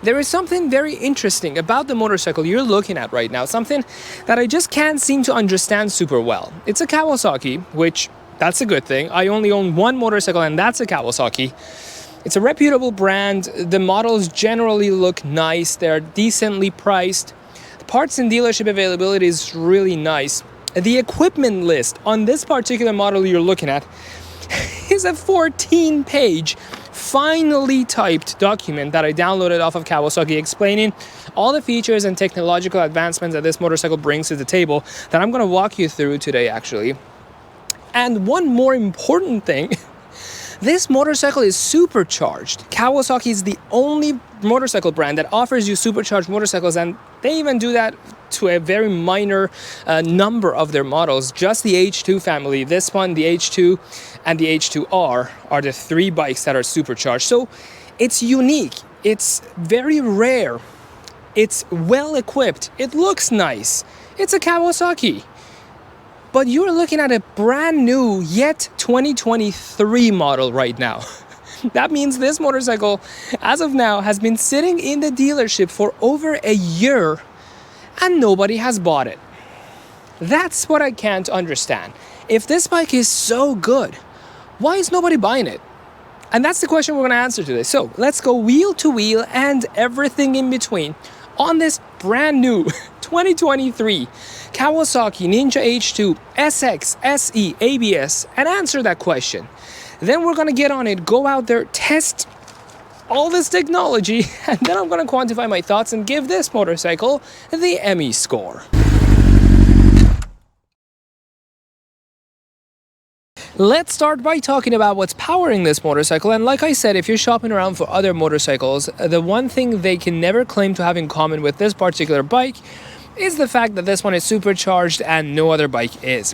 there is something very interesting about the motorcycle you're looking at right now, something that I just can't seem to understand super well. It's a Kawasaki, which that's a good thing. I only own one motorcycle, and that's a Kawasaki. It's a reputable brand. The models generally look nice. They're decently priced. The parts and dealership availability is really nice. The equipment list on this particular model you're looking at is a 14-page finely typed document that I downloaded off of Kawasaki, explaining all the features and technological advancements that this motorcycle brings to the table that I'm going to walk you through today, actually. And one more important thing, this motorcycle is supercharged. Kawasaki is the only motorcycle brand that offers you supercharged motorcycles, and they even do that to a very minor number of their models. Just the H2 family, this one, the H2, and the H2R are the three bikes that are supercharged. So it's unique, it's very rare, it's well equipped, it looks nice, it's a Kawasaki. But you're looking at a brand new, yet 2023 model right now. That means this motorcycle, as of now, has been sitting in the dealership for over a year and nobody has bought it. That's what I can't understand. If this bike is so good, why is nobody buying it? And that's the question we're going to answer today. So let's go wheel to wheel and everything in between on this brand new 2023 Kawasaki Ninja H2 SX SE ABS and answer that question. Then we're going to get on it, go out there, test all this technology, and then I'm going to quantify my thoughts and give this motorcycle the Emmy score. Let's start by talking about what's powering this motorcycle. And like I said, if you're shopping around for other motorcycles, the one thing they can never claim to have in common with this particular bike is the fact that this one is supercharged and no other bike is.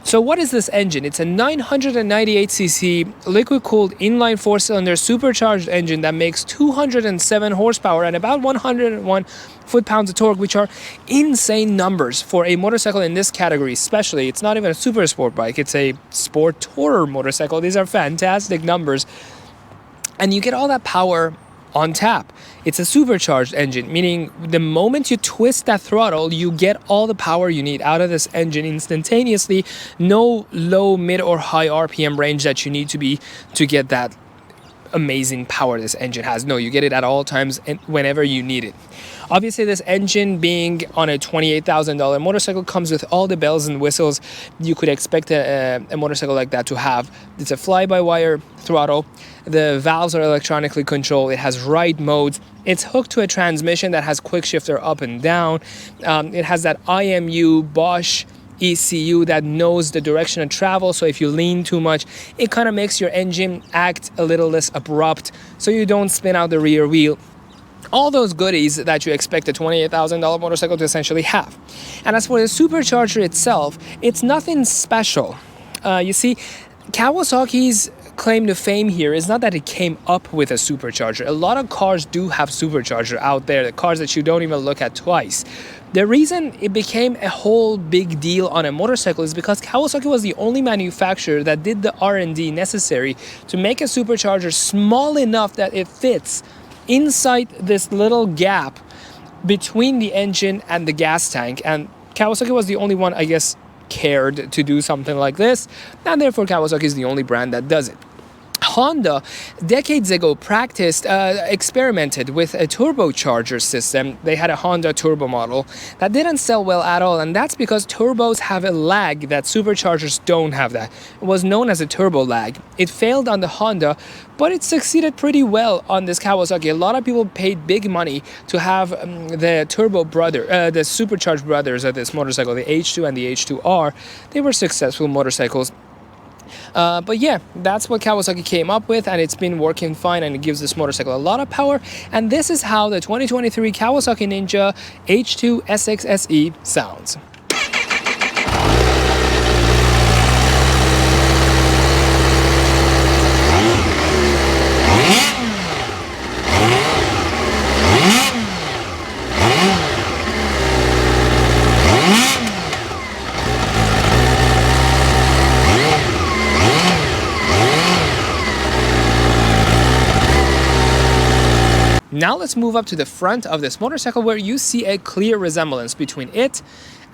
So what is this engine? It's a 998cc liquid-cooled inline four-cylinder supercharged engine that makes 207 horsepower and about 101 foot-pounds of torque, which are insane numbers for a motorcycle in this category. Especially, it's not even a super sport bike, it's a sport tourer motorcycle. These are fantastic numbers, and you get all that power on tap. It's a supercharged engine, meaning the moment you twist that throttle, you get all the power you need out of this engine instantaneously. No low, mid, or high RPM range that you need to be to get that amazing power this engine has. No, you get it at all times and whenever you need it. Obviously, this engine being on a $28,000 motorcycle comes with all the bells and whistles you could expect a motorcycle like that to have. It's a fly-by-wire throttle. The valves are electronically controlled. It has ride modes. It's hooked to a transmission that has quick shifter up and down. It has that IMU Bosch ECU that knows the direction of travel, so if you lean too much, it kind of makes your engine act a little less abrupt so you don't spin out the rear wheel. All those goodies that you expect a $28,000 motorcycle to essentially have. And as for the supercharger itself, it's nothing special. You see, Kawasaki's claim to fame here is not that it came up with a supercharger. A lot of cars do have supercharger out there, the cars that you don't even look at twice. The reason it became a whole big deal on a motorcycle is because Kawasaki was the only manufacturer that did the R&D necessary to make a supercharger small enough that it fits inside this little gap between the engine and the gas tank. And Kawasaki was the only one, I guess, cared to do something like this, and therefore Kawasaki is the only brand that does it. Honda, decades ago, experimented with a turbocharger system. They had a Honda turbo model that didn't sell well at all, and that's because turbos have a lag that superchargers don't have. That it was known as a turbo lag. It failed on the Honda, but it succeeded pretty well on this Kawasaki. A lot of people paid big money to have the the supercharged brothers of this motorcycle, the H2 and the H2R. They were successful motorcycles. But yeah, that's what Kawasaki came up with, and it's been working fine, and it gives this motorcycle a lot of power. And this is how the 2023 Kawasaki Ninja H2 SX SE sounds. Now let's let's move up to the front of this motorcycle, where you see a clear resemblance between it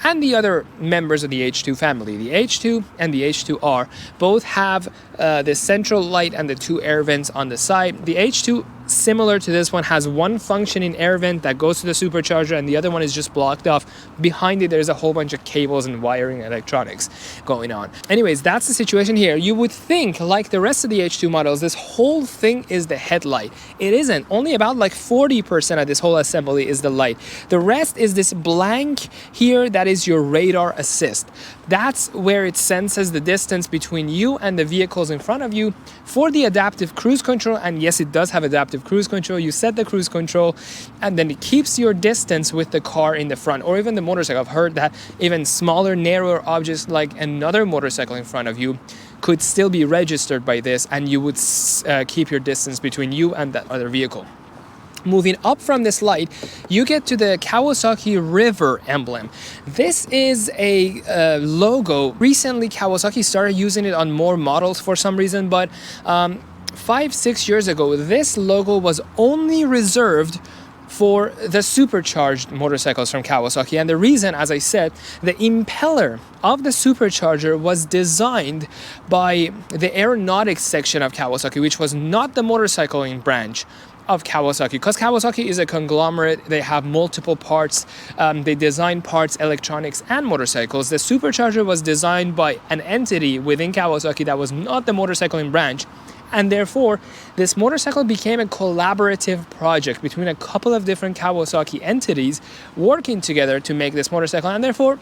and the other members of the H2 family. The H2 and the H2R both have the central light and the two air vents on the side. The H2, similar to this one, has one functioning air vent that goes to the supercharger, and the other one is just blocked off. Behind it, there's a whole bunch of cables and wiring and electronics going on. Anyways, that's the situation here. You would think, like the rest of the H2 models, this whole thing is the headlight. It isn't. Only about like 40% of this whole assembly is the light. The rest is this blank here that is your radar assist. That's where it senses the distance between you and the vehicles in front of you for the adaptive cruise control. And yes, it does have adaptive cruise control. You set the cruise control and then it keeps your distance with the car in the front or even the motorcycle. I've heard that even smaller, narrower objects like another motorcycle in front of you could still be registered by this, and you would keep your distance between you and that other vehicle. Moving up from this light, you get to the Kawasaki River emblem. This is a logo. Recently, Kawasaki started using it on more models for some reason, but 5-6 years ago, this logo was only reserved for the Supercharged motorcycles from Kawasaki. And the reason, as I said, the impeller of the Supercharger was designed by the aeronautics section of Kawasaki, which was not the motorcycling branch of Kawasaki, because Kawasaki is a conglomerate. They have multiple parts. They design parts, electronics, and motorcycles. The Supercharger was designed by an entity within Kawasaki that was not the motorcycling branch, and therefore this motorcycle became a collaborative project between a couple of different Kawasaki entities working together to make this motorcycle. And therefore,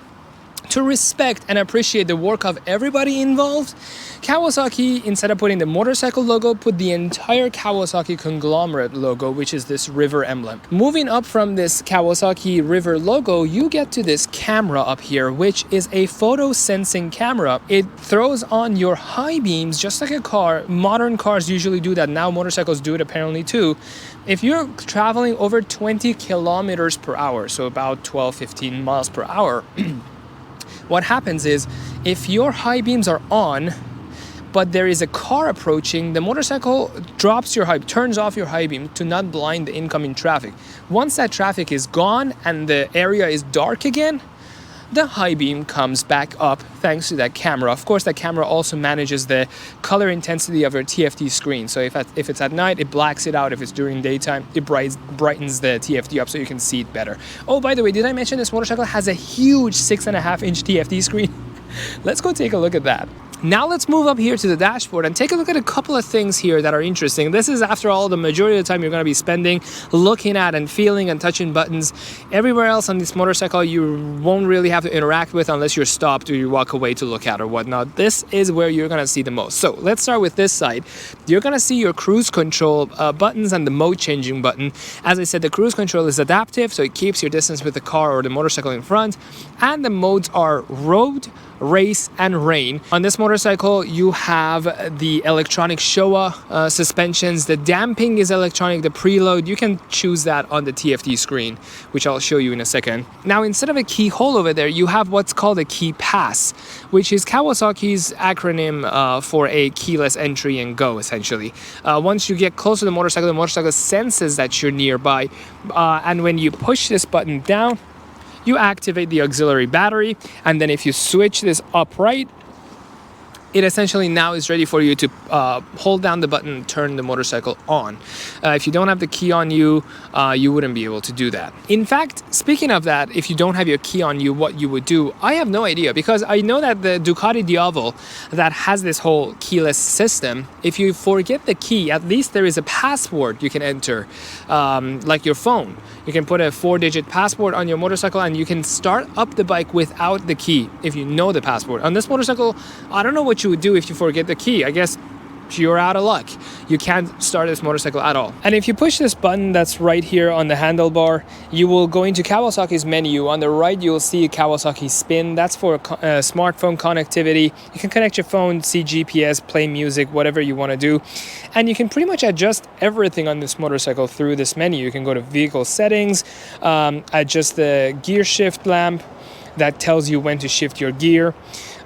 to respect and appreciate the work of everybody involved, Kawasaki, instead of putting the motorcycle logo, put the entire Kawasaki conglomerate logo, which is this river emblem. Moving up from this Kawasaki river logo, you get to this camera up here, which is a photo sensing camera. It throws on your high beams just like a car. Modern cars usually do that. Now motorcycles do it apparently too. If you're traveling over 20 kilometers per hour, so about 12-15 miles per hour, what happens is, if your high beams are on, but there is a car approaching, the motorcycle turns off your high beam to not blind the incoming traffic. Once that traffic is gone and the area is dark again, the high beam comes back up thanks to that camera. Of course, that camera also manages the color intensity of your TFT screen. So if it's at night, it blacks it out. If it's during daytime, it brightens the TFT up so you can see it better. Oh, by the way, did I mention this motorcycle has a huge 6.5-inch TFT screen? Let's go take a look at that. Now let's move up here to the dashboard and take a look at a couple of things here that are interesting. This is, after all, the majority of the time you're going to be spending looking at and feeling and touching buttons. Everywhere else on this motorcycle you won't really have to interact with unless you're stopped or you walk away to look at or whatnot. This is where you're going to see the most. So let's start with this side. You're going to see your cruise control buttons and the mode changing button. As I said, the cruise control is adaptive, so it keeps your distance with the car or the motorcycle in front. And the modes are road, race, and rain. On this motorcycle, you have the electronic Showa suspensions. The damping is electronic. The preload, you can choose that on the TFT screen, which I'll show you in a second. Now, instead of a keyhole over there, you have what's called a key pass, which is Kawasaki's acronym for a keyless entry and go, essentially. Once you get close to the motorcycle senses that you're nearby, and when you push this button down, you activate the auxiliary battery, and then if you switch this upright, it essentially now is ready for you to hold down the button and turn the motorcycle on. If you don't have the key on you, you wouldn't be able to do that. In fact, speaking of that, if you don't have your key on you, what you would do, I have no idea, because I know that the Ducati Diavolo that has this whole keyless system, if you forget the key, at least there is a password you can enter, like your phone. You can put a 4-digit password on your motorcycle and you can start up the bike without the key if you know the password. On this motorcycle, I don't know what you would do if you forget the key. I guess you're out of luck. You can't start this motorcycle at all. And if you push this button that's right here on the handlebar, you will go into Kawasaki's menu. On the right, you'll see Kawasaki Spin. That's for smartphone connectivity. You can connect your phone, see GPS, play music, whatever you want to do. And you can pretty much adjust everything on this motorcycle through this menu. You can go to vehicle settings, adjust the gear shift lamp, that tells you when to shift your gear.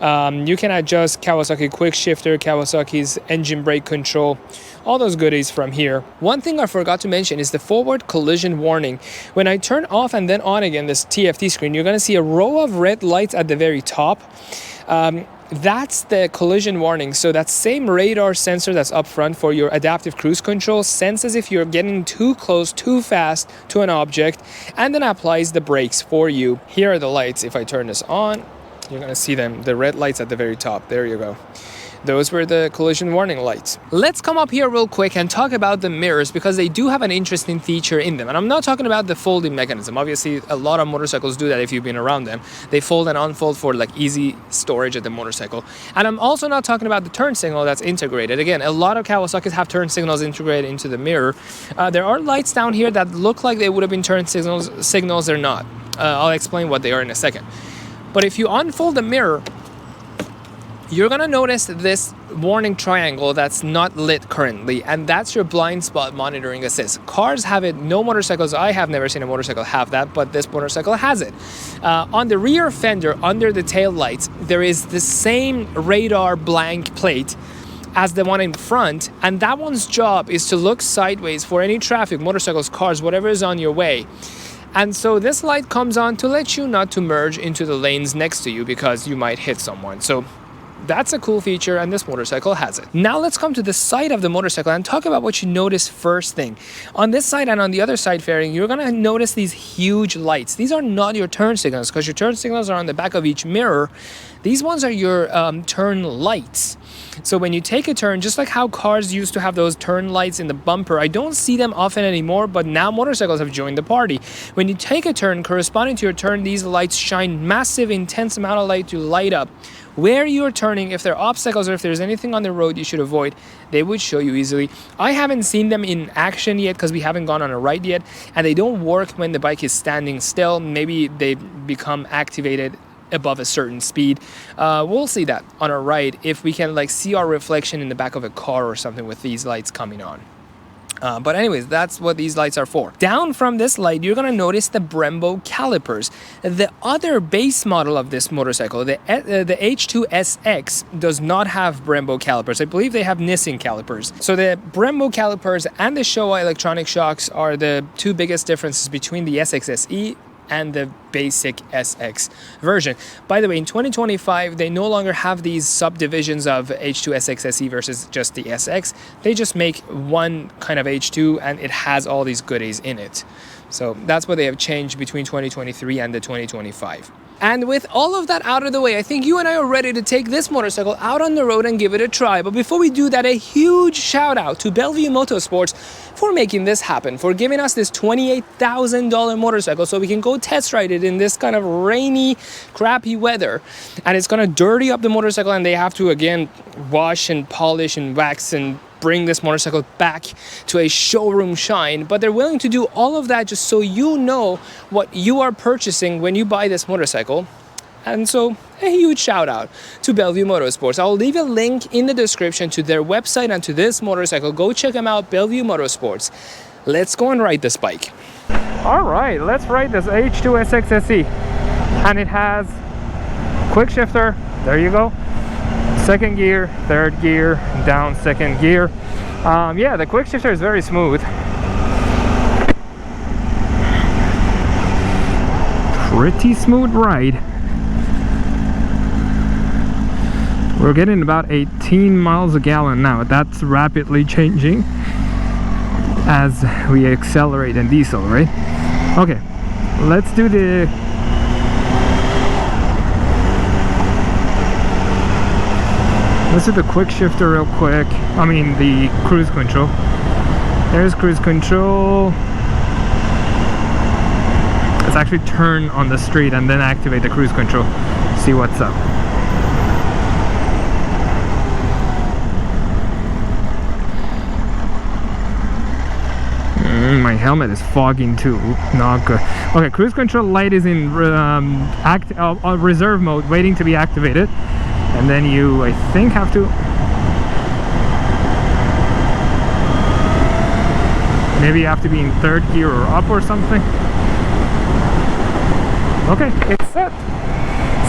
You can adjust Kawasaki quick shifter, Kawasaki's engine brake control, all those goodies from here. One thing I forgot to mention is the forward collision warning. When I turn off and then on again this TFT screen, you're going to see a row of red lights at the very top. That's the collision warning. So that same radar sensor that's up front for your adaptive cruise control senses if you're getting too close, too fast to an object, and then applies the brakes for you. Here are the lights. If I turn this on, you're going to see them, the red lights at the very top. There you go. Those were the collision warning lights. Let's come up here real quick and talk about the mirrors, because they do have an interesting feature in them. And I'm not talking about the folding mechanism. Obviously, a lot of motorcycles do that if you've been around them. They fold and unfold for like easy storage of the motorcycle. And I'm also not talking about the turn signal that's integrated. Again, a lot of Kawasaki's have turn signals integrated into the mirror. There are lights down here that look like they would have been turn signals. They're not. I'll explain what they are in a second. But if you unfold the mirror, you're going to notice this warning triangle that's not lit currently, and that's your blind spot monitoring assist. Cars have it, no motorcycles, I have never seen a motorcycle have that, but this motorcycle has it. On the rear fender, under the tail lights, there is the same radar blank plate as the one in front, and that one's job is to look sideways for any traffic, motorcycles, cars, whatever is on your way. And so this light comes on to let you not to merge into the lanes next to you because you might hit someone. So that's a cool feature, and this motorcycle has it. Now let's come to the side of the motorcycle and talk about what you notice first thing. On this side and on the other side fairing, you're going to notice these huge lights. These are not your turn signals, because your turn signals are on the back of each mirror. These ones are your turn lights. So when you take a turn, just like how cars used to have those turn lights in the bumper, I don't see them often anymore, but now motorcycles have joined the party. When you take a turn, corresponding to your turn, these lights shine massive, intense amount of light to light up where you're turning. If there are obstacles or if there's anything on the road you should avoid, they would show you easily. I haven't seen them in action yet because we haven't gone on a ride yet, and they don't work when the bike is standing still. Maybe they become activated above a certain speed. We'll see that on a ride if we can like see our reflection in the back of a car or something with these lights coming on. But anyways, that's what these lights are for. Down from this light, you're going to notice the Brembo calipers. The other base model of this motorcycle, the H2SX, does not have Brembo calipers. I believe they have Nissin calipers. So the Brembo calipers and the Showa electronic shocks are the two biggest differences between the SXSE and the basic SX version. By the way, in 2025, they no longer have these subdivisions of H2 SX SE versus just the SX. They just make one kind of H2, and it has all these goodies in it. So that's what they have changed between 2023 and the 2025. And with all of that out of the way, I think you and I are ready to take this motorcycle out on the road and give it a try. But before we do that, a huge shout out to Bellevue Motorsports for making this happen, for giving us this $28,000 motorcycle so we can go test ride it in this kind of rainy, crappy weather. And it's gonna dirty up the motorcycle, and they have to again wash and polish and wax and bring this motorcycle back to a showroom shine. But they're willing to do all of that just so you know what you are purchasing when you buy this motorcycle. And so a huge shout out to Bellevue Motorsports. I'll leave a link in the description to their website and to this motorcycle. Go check them out, Bellevue Motorsports. Let's go and ride this bike. All right, let's ride this H2 SX SE. And it has quick shifter, there you go. Second gear, third gear, down second gear. Yeah, the quick shifter is very smooth. Pretty smooth ride. We're getting about 18 miles a gallon now. That's rapidly changing as we accelerate in diesel, right? Okay, let's do the quick shifter real quick. I mean the cruise control. There's cruise control. Let's actually turn on the street and then activate the cruise control. See what's up. My helmet is fogging too. Not good. Okay, cruise control light is in reserve mode, waiting to be activated. And then you, I think, have to maybe you have to be in third gear or up or something. Okay, it's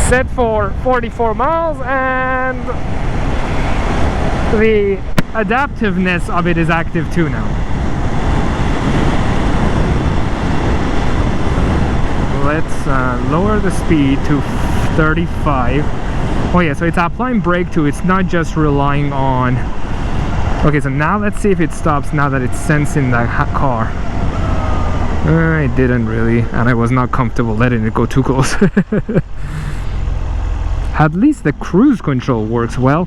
set for 44 miles, and the adaptiveness of it is active too now. Let's lower the speed to 35. Oh yeah, so it's applying brake too, it's not just relying on... Okay, so now let's see if it stops now that it's sensing that car. It didn't really, and I was not comfortable letting it go too close. At least the cruise control works well.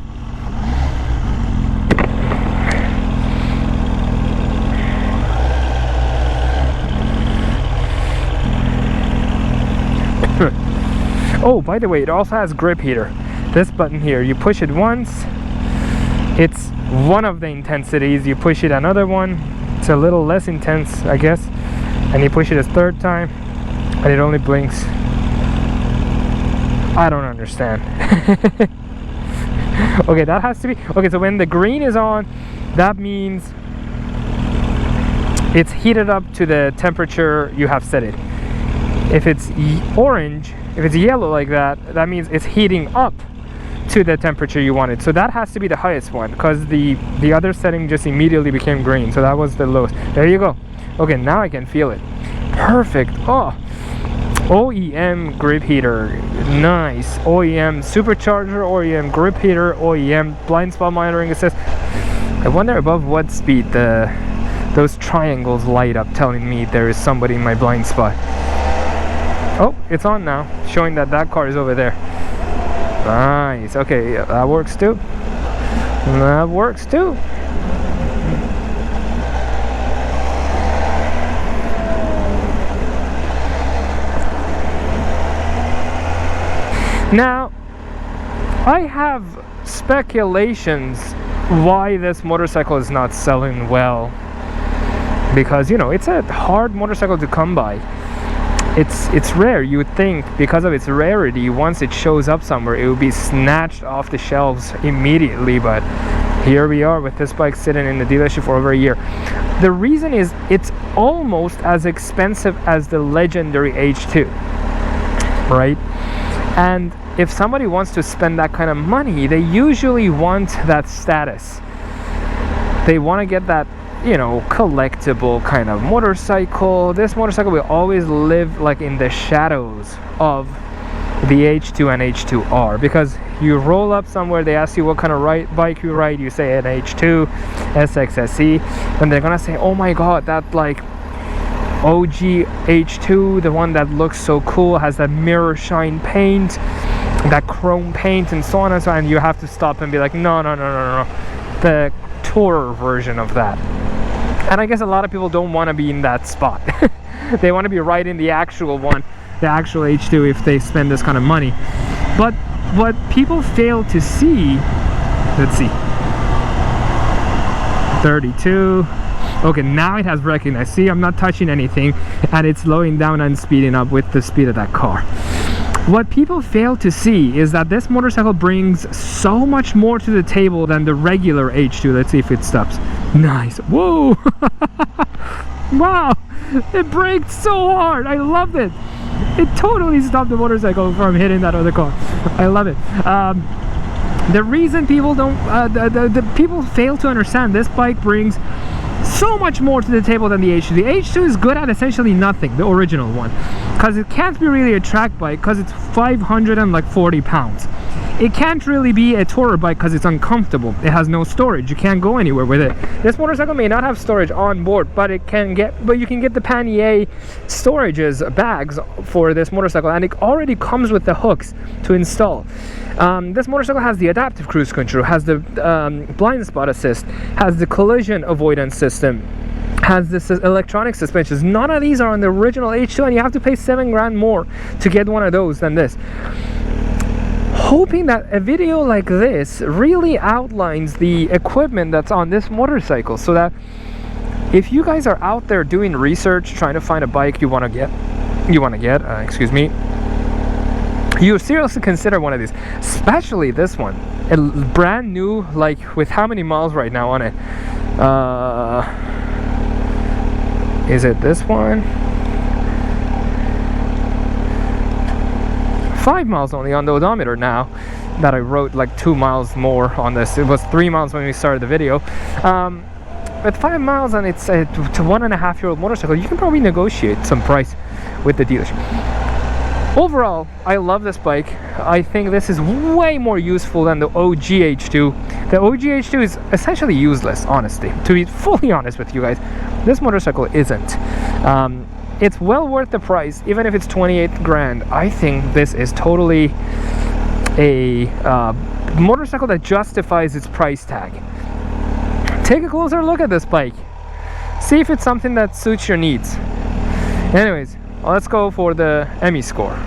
Oh, by the way, it also has grip heater. This button here, you push it once, it's one of the intensities. You push it another one, it's a little less intense, I guess, and you push it a third time and it only blinks. I don't understand. Okay, that has to be okay. So when the green is on, that means it's heated up to the temperature you have set it. If it's orange, if it's yellow like that, that means it's heating up to the temperature you wanted. So that has to be the highest one, because the other setting just immediately became green. So that was the lowest. There you go. Okay, now I can feel it. Perfect. Oh, OEM grip heater, nice. OEM supercharger, OEM grip heater, OEM blind spot monitoring assist. I wonder above what speed those triangles light up, telling me there is somebody in my blind spot. Oh, it's on now, showing that that car is over there. Nice. Okay, yeah, that works too. That works too. Now, I have speculations why this motorcycle is not selling well, because, you know, it's a hard motorcycle to come by. It's rare. You would think because of its rarity, once it shows up somewhere, it would be snatched off the shelves immediately, but here we are with this bike sitting in the dealership for over a year. The reason is it's almost as expensive as the legendary H2, right? And if somebody wants to spend that kind of money, they usually want that status. They want to get that, you know, collectible kind of motorcycle. This motorcycle will always live like in the shadows of the H2 and H2R, because you roll up somewhere, they ask you what kind of bike you ride, you say an H2 SXSE, and they're gonna say, oh my god, that like OG H2, the one that looks so cool, has that mirror shine paint, that chrome paint, and so on and so on. And you have to stop and be like, no, the tourer version of that. And I guess a lot of people don't want to be in that spot. They want to be right in the actual one, the actual H2, if they spend this kind of money. But what people fail to see, let's see, 32. Okay, now it has recognized. See, I'm not touching anything, and it's slowing down and speeding up with the speed of that car. What people fail to see is that this motorcycle brings so much more to the table than the regular H2. Let's see if it stops. Nice. Whoa. Wow, it braked so hard. I loved it. It totally stopped the motorcycle from hitting that other car. I love it. The reason people don't the people fail to understand, this bike brings so much more to the table than the H2. The H2 is good at essentially nothing, the original one, because it can't be really a track bike because it's 540 pounds. It can't really be a tourer bike because it's uncomfortable. It has no storage. You can't go anywhere with it. This motorcycle may not have storage on board, but you can get the Pannier storages bags for this motorcycle, and it already comes with the hooks to install. This motorcycle has the adaptive cruise control, has the blind spot assist, has the collision avoidance system, has this electronic suspensions. None of these are on the original H2, and you have to pay $7 grand more to get one of those than this. Hoping that a video like this really outlines the equipment that's on this motorcycle, so that if you guys are out there doing research, trying to find a bike you want to get, excuse me, you seriously consider one of these, especially this one, a brand new, like with how many miles right now on it? Is it this one? 5 miles only on the odometer now that I wrote like 2 miles more on this. It was 3 miles when we started the video. At 5 miles and it's a 1.5-year-old motorcycle, you can probably negotiate some price with the dealership. Overall, I love this bike. I think this is way more useful than the OG H2. The OG H2 is essentially useless, honestly. To be fully honest with you guys, this motorcycle isn't. It's well worth the price, even if it's 28 grand. I think this is totally a motorcycle that justifies its price tag. Take a closer look at this bike. See if it's something that suits your needs. Anyways, let's go for the EMI score.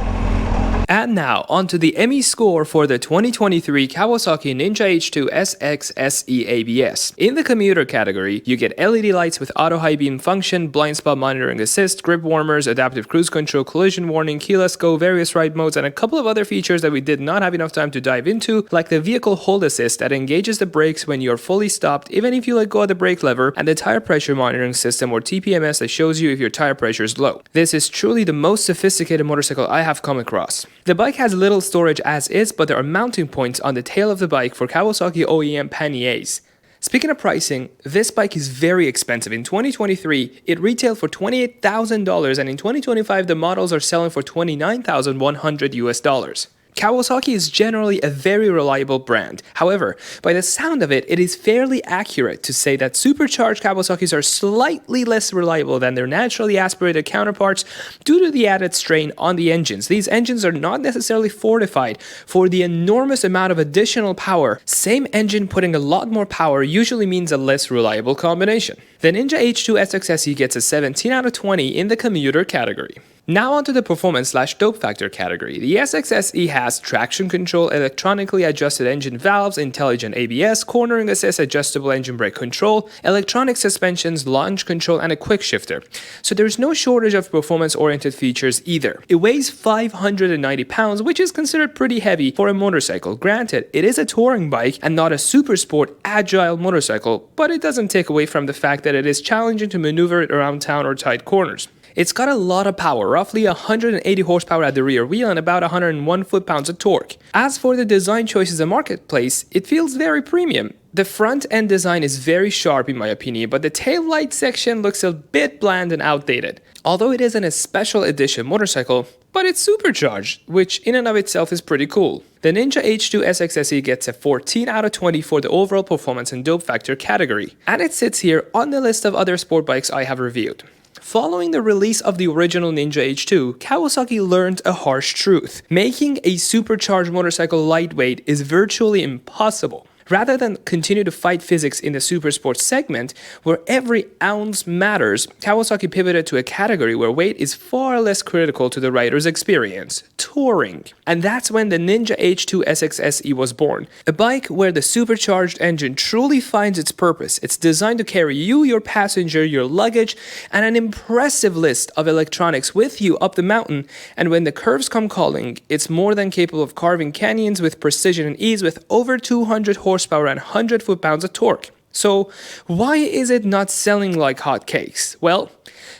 And now, onto the EMI score for the 2023 Kawasaki Ninja H2 SX SE ABS. In the commuter category, you get LED lights with auto high beam function, blind spot monitoring assist, grip warmers, adaptive cruise control, collision warning, keyless go, various ride modes, and a couple of other features that we did not have enough time to dive into, like the vehicle hold assist that engages the brakes when you're fully stopped even if you let go of the brake lever, and the tire pressure monitoring system or TPMS that shows you if your tire pressure is low. This is truly the most sophisticated motorcycle I have come across. The bike has little storage as is, but there are mounting points on the tail of the bike for Kawaski OEM Panniers. Speaking of pricing, this bike is very expensive. In 2023, it retailed for $28,000, and in 2025, the models are selling for $29,100 US. Kawasaki is generally a very reliable brand. However, by the sound of it, it is fairly accurate to say that supercharged Kawasaki's are slightly less reliable than their naturally aspirated counterparts due to the added strain on the engines. These engines are not necessarily fortified for the enormous amount of additional power. Same engine putting a lot more power usually means a less reliable combination. The Ninja H2 SX SE gets a 17 out of 20 in the commuter category. Now onto the performance/dope factor category. The SX SE has traction control, electronically adjusted engine valves, intelligent ABS, cornering assist, adjustable engine brake control, electronic suspensions, launch control, and a quick shifter. So there's no shortage of performance-oriented features either. It weighs 590 pounds, which is considered pretty heavy for a motorcycle. Granted, it is a touring bike and not a super sport, agile motorcycle, but it doesn't take away from the fact that it is challenging to maneuver it around town or tight corners. It's got a lot of power, roughly 180 horsepower at the rear wheel and about 101 foot-pounds of torque. As for the design choices in marketplace, it feels very premium. The front end design is very sharp in my opinion, but the tail light section looks a bit bland and outdated. Although it isn't a special edition motorcycle, but it's supercharged, which in and of itself is pretty cool. The Ninja H2 SX SE gets a 14 out of 20 for the overall performance and dope factor category, and it sits here on the list of other sport bikes I have reviewed. Following the release of the original Ninja H2, Kawasaki learned a harsh truth. Making a supercharged motorcycle lightweight is virtually impossible. Rather than continue to fight physics in the supersport segment, where every ounce matters, Kawasaki pivoted to a category where weight is far less critical to the rider's experience: touring. And that's when the Ninja H2 SX SE was born. A bike where the supercharged engine truly finds its purpose. It's designed to carry you, your passenger, your luggage, and an impressive list of electronics with you up the mountain. And when the curves come calling, it's more than capable of carving canyons with precision and ease with over 200 horsepower and 100 foot-pounds of torque. So why is it not selling like hotcakes? Well,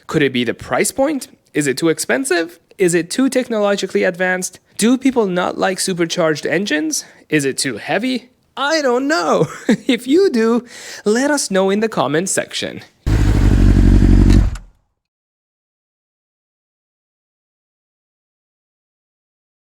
could it be the price point? Is it too expensive? Is it too technologically advanced? Do people not like supercharged engines? Is it too heavy? I don't know. If you do, let us know in the comments section.